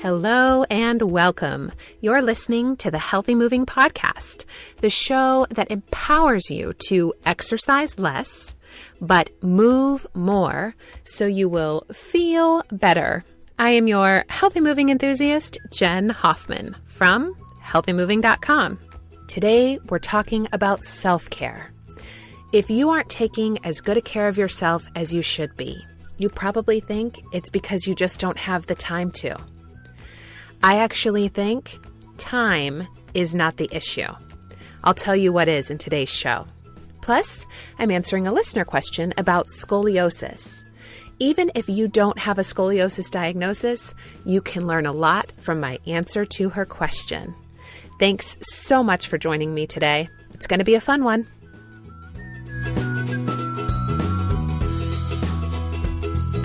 Hello and welcome. You're listening to the Healthy Moving Podcast, the show that empowers you to exercise less, but move more so you will feel better. I am your healthy moving enthusiast, Jen Hoffman from healthymoving.com. Today, we're talking about self-care. If you aren't taking as good a care of yourself as you should be, you probably think it's because you just don't have the time to. I actually think time is not the issue. I'll tell you what is in today's show. Plus, I'm answering a listener question about scoliosis. Even if you don't have a scoliosis diagnosis, you can learn a lot from my answer to her question. Thanks so much for joining me today. It's going to be a fun one.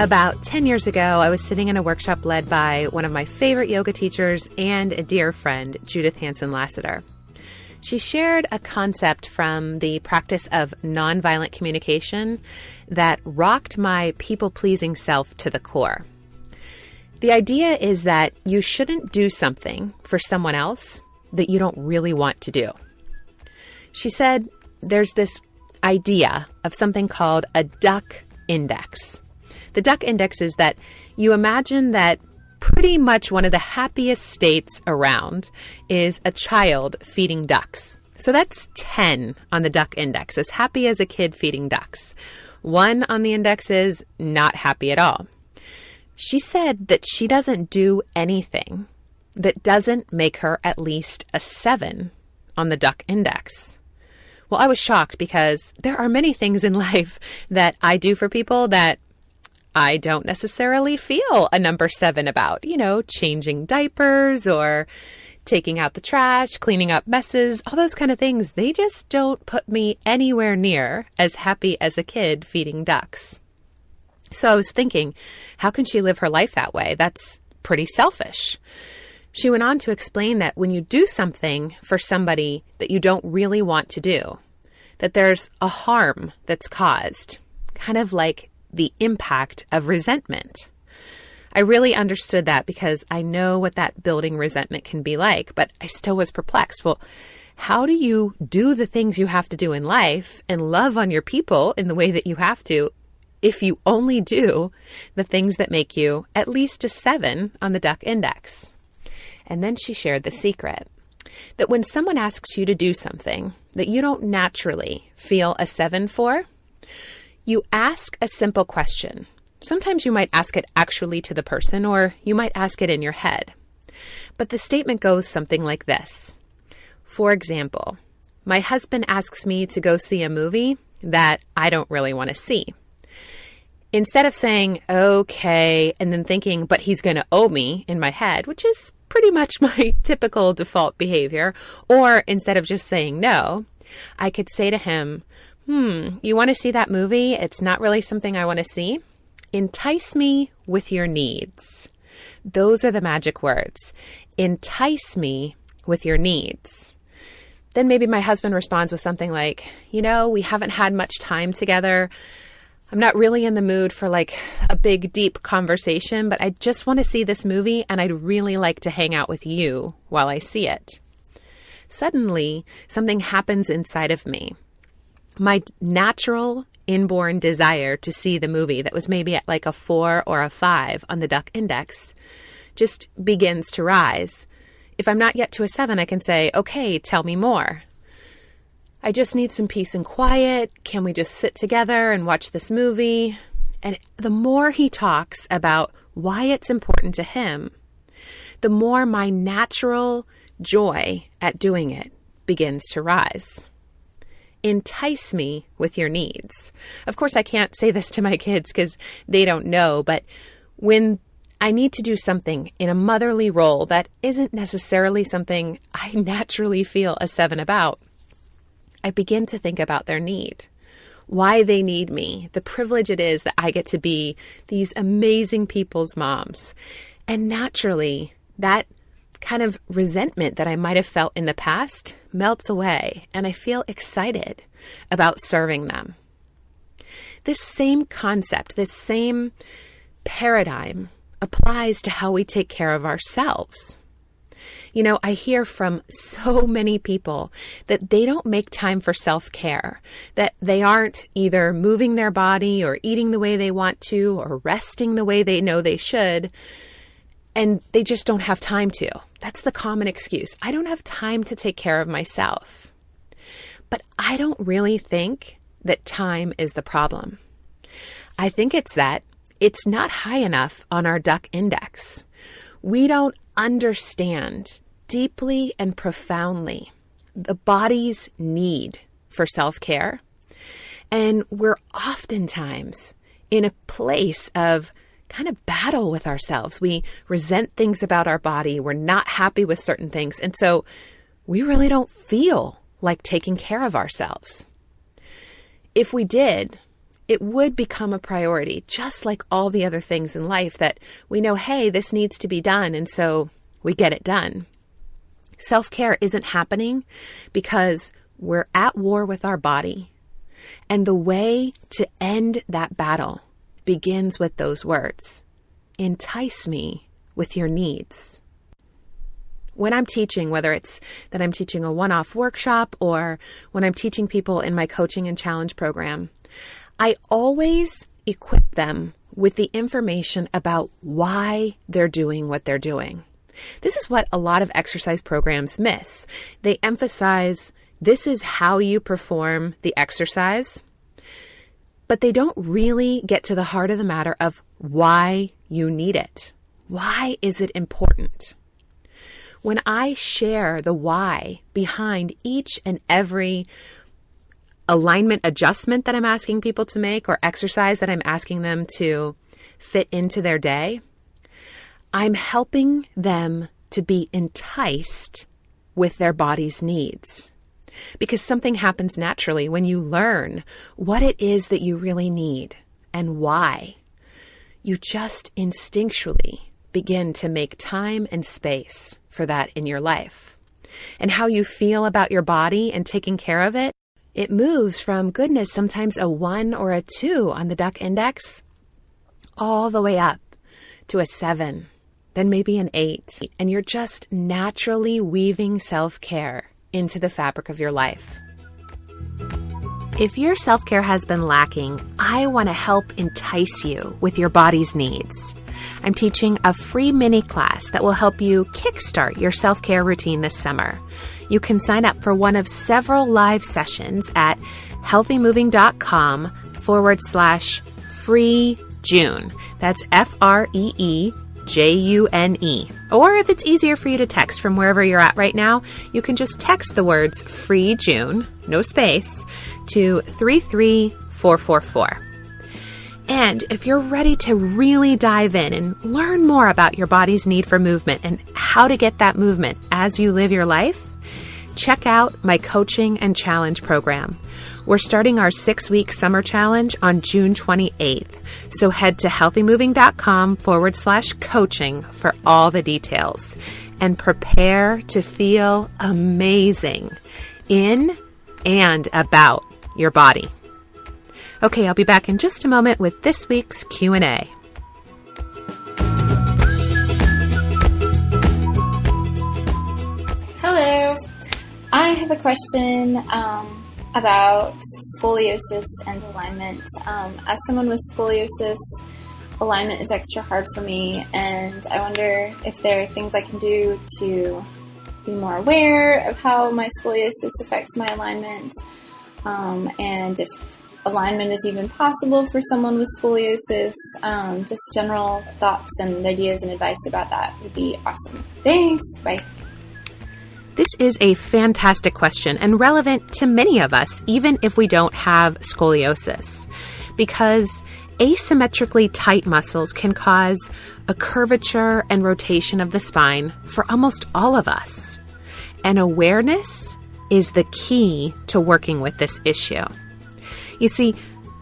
About 10 years ago, I was sitting in a workshop led by one of my favorite yoga teachers and a dear friend, Judith Hanson-Lassiter. She shared a concept from the practice of nonviolent communication that rocked my people-pleasing self to the core. The idea is that you shouldn't do something for someone else that you don't really want to do. She said there's this idea of something called a Duct Index. The Duct Index is that you imagine that pretty much one of the happiest states around is a child feeding ducks. So that's 10 on the Duct Index, as happy as a kid feeding ducks. 1 on the index is not happy at all. She said that she doesn't do anything that doesn't make her at least a 7 on the Duct Index. Well, I was shocked because there are many things in life that I do for people that I don't necessarily feel a number 7 about, changing diapers or taking out the trash, cleaning up messes, all those kind of things. They just don't put me anywhere near as happy as a kid feeding ducks. So I was thinking, how can she live her life that way? That's pretty selfish. She went on to explain that when you do something for somebody that you don't really want to do, that there's a harm that's caused, kind of like the impact of resentment. I really understood that because I know what that building resentment can be like, but I still was perplexed. Well, how do you do the things you have to do in life and love on your people in the way that you have to if you only do the things that make you at least a 7 on the Duct Index? And then she shared the secret that when someone asks you to do something that you don't naturally feel a 7 for, you ask a simple question. Sometimes you might ask it actually to the person, or you might ask it in your head. But the statement goes something like this. For example, my husband asks me to go see a movie that I don't really want to see. Instead of saying, okay, and then thinking, but he's going to owe me in my head, which is pretty much my typical default behavior, or instead of just saying no, I could say to him, you want to see that movie? It's not really something I want to see. Entice me with your needs. Those are the magic words. Entice me with your needs. Then maybe my husband responds with something like, we haven't had much time together. I'm not really in the mood for a big, deep conversation, but I just want to see this movie and I'd really like to hang out with you while I see it. Suddenly, something happens inside of me. My natural inborn desire to see the movie that was maybe at a 4 or a 5 on the Duct Index just begins to rise. If I'm not yet to a 7, I can say, okay, tell me more. I just need some peace and quiet. Can we just sit together and watch this movie? And the more he talks about why it's important to him, the more my natural joy at doing it begins to rise. Entice me with your needs. Of course, I can't say this to my kids because they don't know, but when I need to do something in a motherly role that isn't necessarily something I naturally feel a 7 about, I begin to think about their need, why they need me, the privilege it is that I get to be these amazing people's moms. And naturally, that kind of resentment that I might have felt in the past melts away, and I feel excited about serving them. This same concept, this same paradigm applies to how we take care of ourselves. You know, I hear from so many people that they don't make time for self-care, that they aren't either moving their body or eating the way they want to or resting the way they know they should, and they just don't have time to. That's the common excuse. I don't have time to take care of myself. But I don't really think that time is the problem. I think it's that it's not high enough on our Duct Index. We don't understand deeply and profoundly the body's need for self-care. And we're oftentimes in a place of kind of battle with ourselves. We resent things about our body. We're not happy with certain things. And so we really don't feel like taking care of ourselves. If we did, it would become a priority, just like all the other things in life that we know, hey, this needs to be done, and so we get it done. Self-care isn't happening because we're at war with our body. And the way to end that battle begins with those words: entice me with your needs. When I'm teaching, whether it's that I'm teaching a one-off workshop or when I'm teaching people in my coaching and challenge program, I always equip them with the information about why they're doing what they're doing. This is what a lot of exercise programs miss. They emphasize this is how you perform the exercise, but they don't really get to the heart of the matter of why you need it. Why is it important? When I share the why behind each and every alignment adjustment that I'm asking people to make or exercise that I'm asking them to fit into their day, I'm helping them to be enticed with their body's needs. Because something happens naturally when you learn what it is that you really need and why. You just instinctually begin to make time and space for that in your life. And how you feel about your body and taking care of it, it moves from, goodness, sometimes a 1 or a 2 on the Duct Index, all the way up to a 7, then maybe an 8. And you're just naturally weaving self-care into the fabric of your life. If your self-care has been lacking, I want to help entice you with your body's needs. I'm teaching a free mini class that will help you kickstart your self-care routine this summer. You can sign up for one of several live sessions at healthymoving.com/free June. That's FREEJUNE. Or if it's easier for you to text from wherever you're at right now, you can just text the words free June, no space, to 33444. And if you're ready to really dive in and learn more about your body's need for movement and how to get that movement as you live your life, check out my coaching and challenge program. We're starting our 6-week summer challenge on June 28th. So head to healthymoving.com/coaching for all the details and prepare to feel amazing in and about your body. Okay, I'll be back in just a moment with this week's Q&A. Hello. I have a question about scoliosis and alignment. As someone with scoliosis, alignment is extra hard for me, and I wonder if there are things I can do to be more aware of how my scoliosis affects my alignment, and if alignment is even possible for someone with scoliosis. Just general thoughts and ideas and advice about that would be awesome. Thanks. Bye. This is a fantastic question and relevant to many of us, even if we don't have scoliosis, because asymmetrically tight muscles can cause a curvature and rotation of the spine for almost all of us. And awareness is the key to working with this issue. You see,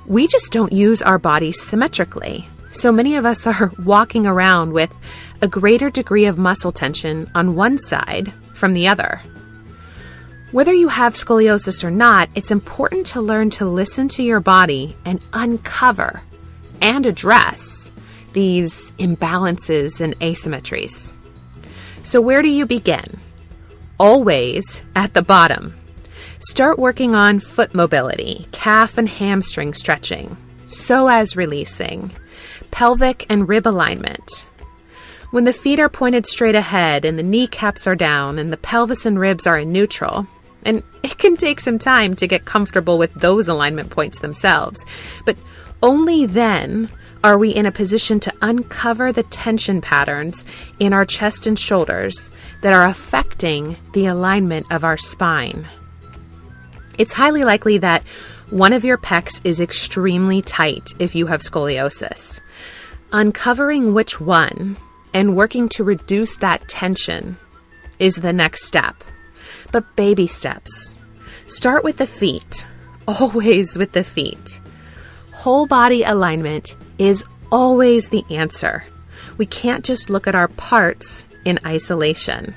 we just don't use our bodies symmetrically. So many of us are walking around with a greater degree of muscle tension on one side from the other. Whether you have scoliosis or not, it's important to learn to listen to your body and uncover and address these imbalances and asymmetries. So where do you begin? Always at the bottom. Start working on foot mobility, calf and hamstring stretching, psoas releasing, pelvic and rib alignment. When the feet are pointed straight ahead and the kneecaps are down and the pelvis and ribs are in neutral, and it can take some time to get comfortable with those alignment points themselves, but only then are we in a position to uncover the tension patterns in our chest and shoulders that are affecting the alignment of our spine. It's highly likely that one of your pecs is extremely tight if you have scoliosis. Uncovering which one and working to reduce that tension is the next step. But baby steps. Start with the feet. Always with the feet. Whole body alignment is always the answer. We can't just look at our parts in isolation.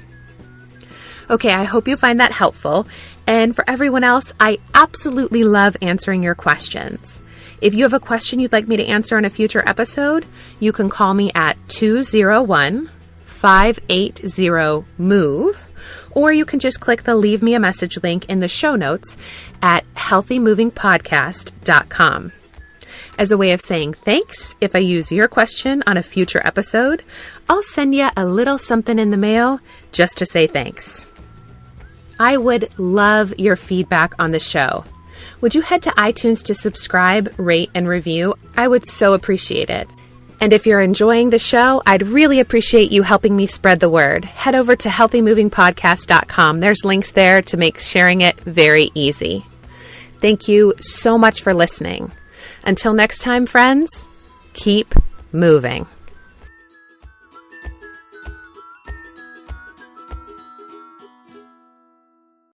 Okay, I hope you find that helpful. And for everyone else, I absolutely love answering your questions. If you have a question you'd like me to answer in a future episode, you can call me at 201-580-MOVE, or you can just click the Leave Me a Message link in the show notes at healthymovingpodcast.com. As a way of saying thanks, if I use your question on a future episode, I'll send you a little something in the mail just to say thanks. I would love your feedback on the show. Would you head to iTunes to subscribe, rate, and review? I would so appreciate it. And if you're enjoying the show, I'd really appreciate you helping me spread the word. Head over to healthymovingpodcast.com. There's links there to make sharing it very easy. Thank you so much for listening. Until next time, friends, keep moving.